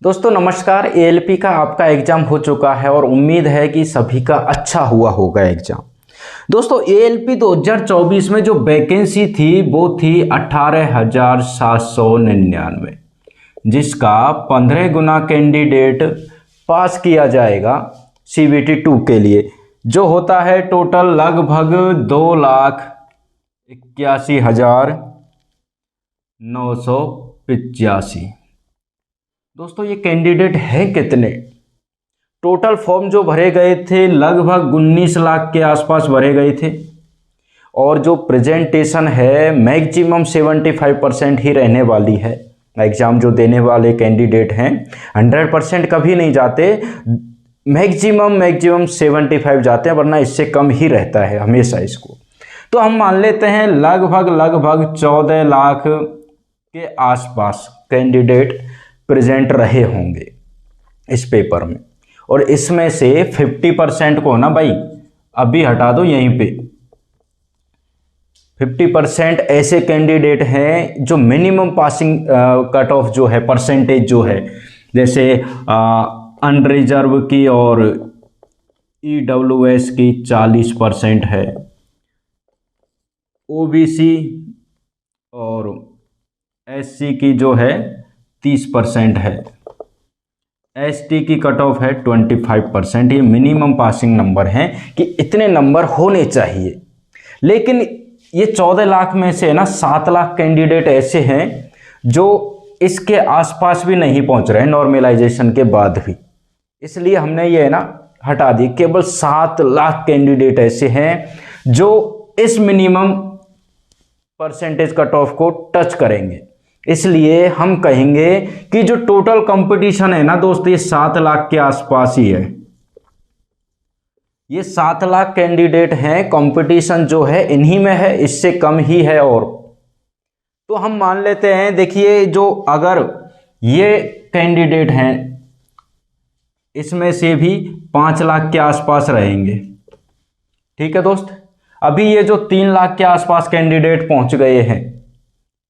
दोस्तों नमस्कार। एएलपी का आपका एग्ज़ाम हो चुका है और उम्मीद है कि सभी का अच्छा हुआ होगा एग्ज़ाम। दोस्तों एएलपी 2024 में जो वैकेंसी थी वो थी 18,799, जिसका 15 गुना कैंडिडेट पास किया जाएगा CBT 2 के लिए, जो होता है टोटल लगभग 2,81,985। दोस्तों ये कैंडिडेट हैं कितने? टोटल फॉर्म जो भरे गए थे लगभग 19 लाख के आसपास भरे गए थे और जो प्रेजेंटेशन है मैक्सिमम 75% ही रहने वाली है। एग्ज़ाम जो देने वाले कैंडिडेट हैं 100% कभी नहीं जाते, मैक्सिमम 75 जाते हैं, वरना इससे कम ही रहता है हमेशा इसको। तो हम मान लेते हैं लगभग 14 लाख के आसपास कैंडिडेट प्रेजेंट रहे होंगे इस पेपर में, और इसमें से 50% को ना भाई अभी हटा दो, यहीं पे 50% ऐसे कैंडिडेट हैं जो मिनिमम पासिंग कट ऑफ जो है परसेंटेज जो है, जैसे अनरिजर्व की और EWS की 40% है, OBC और SC की जो है 30% है, ST की कट ऑफ है 25%। ये मिनिमम पासिंग नंबर हैं कि इतने नंबर होने चाहिए। लेकिन ये 14 लाख में से ना 7 लाख कैंडिडेट ऐसे हैं जो इसके आसपास भी नहीं पहुंच रहे हैं नॉर्मलाइजेशन के बाद भी, इसलिए हमने ये ना हटा दी। केवल 7 लाख कैंडिडेट ऐसे हैं जो इस मिनिमम परसेंटेज कट ऑफ को टच करेंगे। इसलिए हम कहेंगे कि जो टोटल कंपटीशन है ना दोस्तों, ये 7 लाख के आसपास ही है। ये 7 लाख कैंडिडेट हैं, कंपटीशन जो है इन्हीं में है, इससे कम ही है। और तो हम मान लेते हैं, देखिए जो अगर ये कैंडिडेट हैं इसमें से भी 5 लाख के आसपास रहेंगे, ठीक है दोस्त। अभी ये जो 3 लाख के आसपास कैंडिडेट पहुंच गए हैं,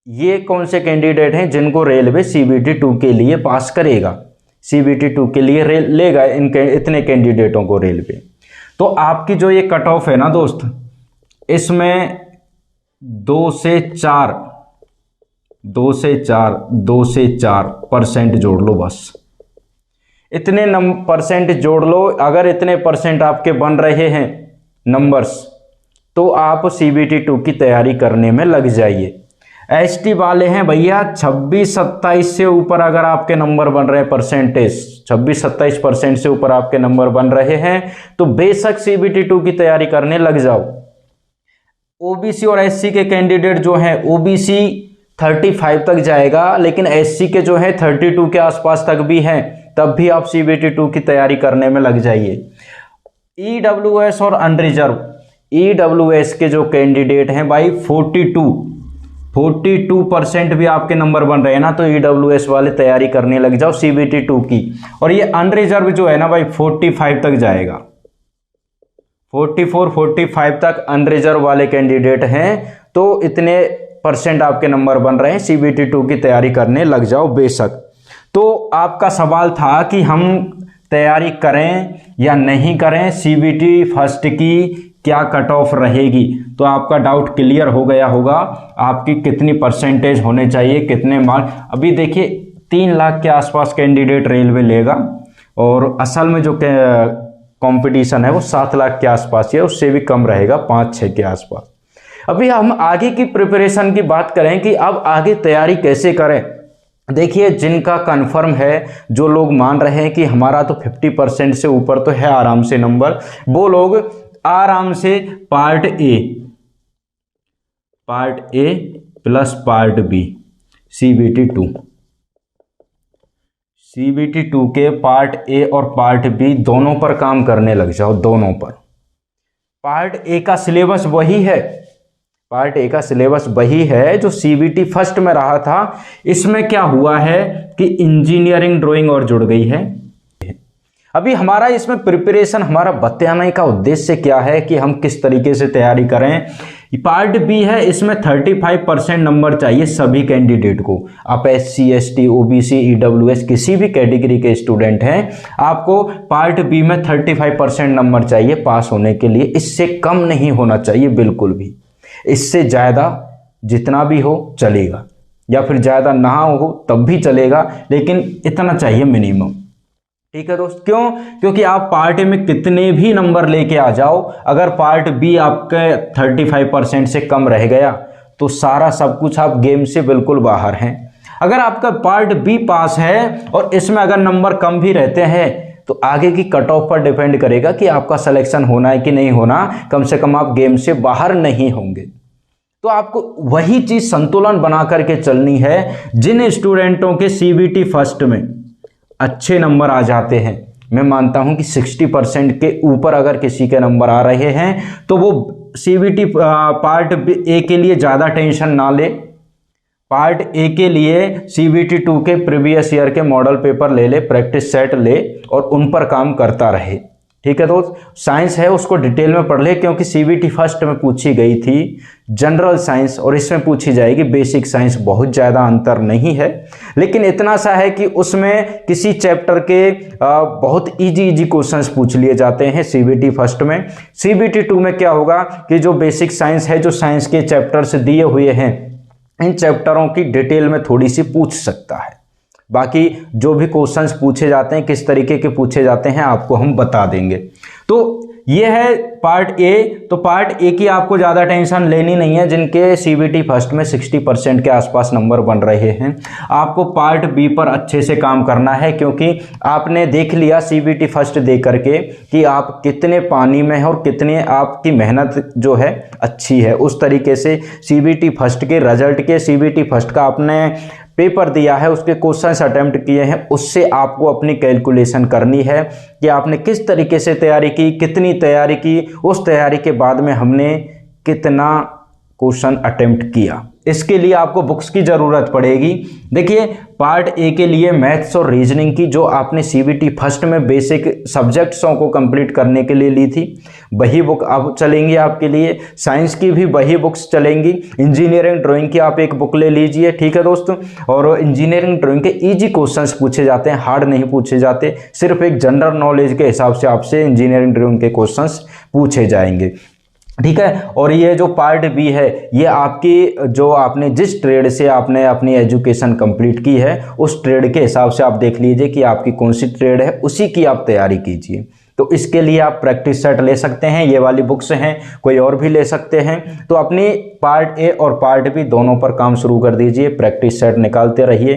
ये कौन से कैंडिडेट हैं जिनको रेलवे CBT 2 के लिए पास करेगा, CBT 2 के लिए लेगा इतने कैंडिडेटों को रेलवे। तो आपकी जो ये कट ऑफ है ना दोस्त, इसमें 2 से 4% जोड़ लो, बस इतने परसेंट जोड़ लो। अगर इतने परसेंट आपके बन रहे हैं नंबर्स, तो आप CBT 2 की तैयारी करने में लग जाइए। ST वाले हैं भैया 26-27 से ऊपर अगर आपके नंबर बन रहे हैं, परसेंटेज 26-27% से ऊपर आपके नंबर बन रहे हैं, तो बेशक CBT 2 की तैयारी करने लग जाओ। OBC और SC के कैंडिडेट जो हैं, OBC 35 तक जाएगा, लेकिन SC के जो है 32 के आसपास तक भी हैं, तब भी आप CBT 2 की तैयारी करने में लग जाइए। EWS और अनरिजर्व, EWS के जो कैंडिडेट हैं भाई 42% भी आपके नंबर बन रहे हैं ना, तो EWS वाले तैयारी करने लग जाओ CBT 2 की। और ये अनरिजर्व जो है ना भाई 45 तक जाएगा, 44-45 तक अनरिजर्व वाले कैंडिडेट हैं, तो इतने परसेंट आपके नंबर बन रहे हैं, CBT 2 की तैयारी करने लग जाओ बेशक। तो आपका सवाल था कि हम तैयारी करें या नहीं करें, CBT फर्स्ट की क्या कट ऑफ रहेगी, तो आपका डाउट क्लियर हो गया होगा। आपकी कितनी परसेंटेज होने चाहिए, कितने मार्क्स। अभी देखिए 3 लाख के आसपास कैंडिडेट रेलवे लेगा, और असल में जो कंपटीशन है वो 7 लाख के आसपास है, उससे भी कम रहेगा, 5-6 के आसपास। अभी हम आगे की प्रिपरेशन की बात करें कि अब आगे तैयारी कैसे करें। देखिए जिनका कंफर्म है, जो लोग मान रहे हैं कि हमारा तो 50% से ऊपर तो है आराम से नंबर, वो लोग आराम से part A plus part B CBT 2 के पार्ट ए और पार्ट बी दोनों पर काम करने लग जाओ, दोनों पर। पार्ट ए का सिलेबस वही है जो CBT फर्स्ट में रहा था। इसमें क्या हुआ है कि इंजीनियरिंग ड्राइंग और जुड़ गई है। अभी हमारा इसमें प्रिपरेशन, हमारा बताने का उद्देश्य क्या है कि हम किस तरीके से तैयारी करें, पार्ट बी है, इसमें 35% नंबर चाहिए सभी कैंडिडेट को। आप SC ST OBC EWS किसी भी कैटेगरी के स्टूडेंट हैं, आपको पार्ट बी में 35% नंबर चाहिए पास होने के लिए। इससे कम नहीं होना चाहिए बिल्कुल भी, इससे ज़्यादा जितना भी हो चलेगा, या फिर ज़्यादा ना हो तब भी चलेगा, लेकिन इतना चाहिए मिनिमम। ठीक है दोस्त, क्यों? क्योंकि आप पार्ट ए में कितने भी नंबर लेके आ जाओ, अगर पार्ट बी आपके 35% से कम रह गया तो सारा सब कुछ आप गेम से बिल्कुल बाहर हैं। अगर आपका पार्ट बी पास है और इसमें अगर नंबर कम भी रहते हैं तो आगे की कट ऑफ पर डिपेंड करेगा कि आपका सिलेक्शन होना है कि नहीं होना, कम से कम आप गेम से बाहर नहीं होंगे। तो आपको वही चीज संतुलन बना करके चलनी है। जिन स्टूडेंटों के CBT फर्स्ट में अच्छे नंबर आ जाते हैं, मैं मानता हूं कि 60% के ऊपर अगर किसी के नंबर आ रहे हैं तो वो CBT पार्ट ए के लिए ज़्यादा टेंशन ना ले, पार्ट ए के लिए CBT 2 के प्रीवियस ईयर के मॉडल पेपर ले ले, प्रैक्टिस सेट ले और उन पर काम करता रहे। ठीक है दोस्त, साइंस है उसको डिटेल में पढ़ ले, क्योंकि CBT फर्स्ट में पूछी गई थी जनरल साइंस और इसमें पूछी जाएगी बेसिक साइंस। बहुत ज़्यादा अंतर नहीं है, लेकिन इतना सा है कि उसमें किसी चैप्टर के बहुत इजी क्वेश्चंस पूछ लिए जाते हैं CBT फर्स्ट में। CBT 2 में क्या होगा कि जो बेसिक साइंस है, जो साइंस के चैप्टर्स दिए हुए हैं, इन चैप्टरों की डिटेल में थोड़ी सी पूछ सकता है। बाकी जो भी क्वेश्चंस पूछे जाते हैं, किस तरीके के पूछे जाते हैं, आपको हम बता देंगे। तो ये है पार्ट ए। तो पार्ट ए की आपको ज़्यादा टेंशन लेनी नहीं है। जिनके CBT फर्स्ट में 60% के आसपास नंबर बन रहे हैं, आपको पार्ट बी पर अच्छे से काम करना है, क्योंकि आपने देख लिया CBT फर्स्ट दे करके कि आप कितने पानी में हैं और कितने आपकी मेहनत जो है अच्छी है। उस तरीके से CBT फर्स्ट के रिजल्ट के CBT फर्स्ट का आपने पेपर दिया है, उसके क्वेश्चंस अटेम्प्ट किए हैं, उससे आपको अपनी कैलकुलेशन करनी है कि आपने किस तरीके से तैयारी की, कितनी तैयारी की, उस तैयारी के बाद में हमने कितना क्वेश्चन अटेम्प्ट किया। इसके लिए आपको बुक्स की ज़रूरत पड़ेगी। देखिए, पार्ट ए के लिए मैथ्स और रीजनिंग की जो आपने CBT फर्स्ट में बेसिक सब्जेक्ट्सों को कंप्लीट करने के लिए ली थी, वही बुक अब चलेंगी आपके लिए। साइंस की भी वही बुक्स चलेंगी। इंजीनियरिंग ड्राइंग की आप एक बुक ले लीजिए, ठीक है दोस्तों। और इंजीनियरिंग ड्राइंग के ईजी क्वेश्चंस पूछे जाते हैं, हार्ड नहीं पूछे जाते। सिर्फ एक जनरल नॉलेज के हिसाब से आपसे इंजीनियरिंग ड्राइंग के क्वेश्चंस पूछे जाएंगे, ठीक है। और ये जो पार्ट बी है, ये आपकी जो आपने जिस ट्रेड से आपने अपनी एजुकेशन कंप्लीट की है, उस ट्रेड के हिसाब से आप देख लीजिए कि आपकी कौन सी ट्रेड है, उसी की आप तैयारी कीजिए। तो इसके लिए आप प्रैक्टिस सेट ले सकते हैं, ये वाली बुक्स हैं, कोई और भी ले सकते हैं। तो अपनी पार्ट ए और पार्ट बी दोनों पर काम शुरू कर दीजिए, प्रैक्टिस सेट निकालते रहिए।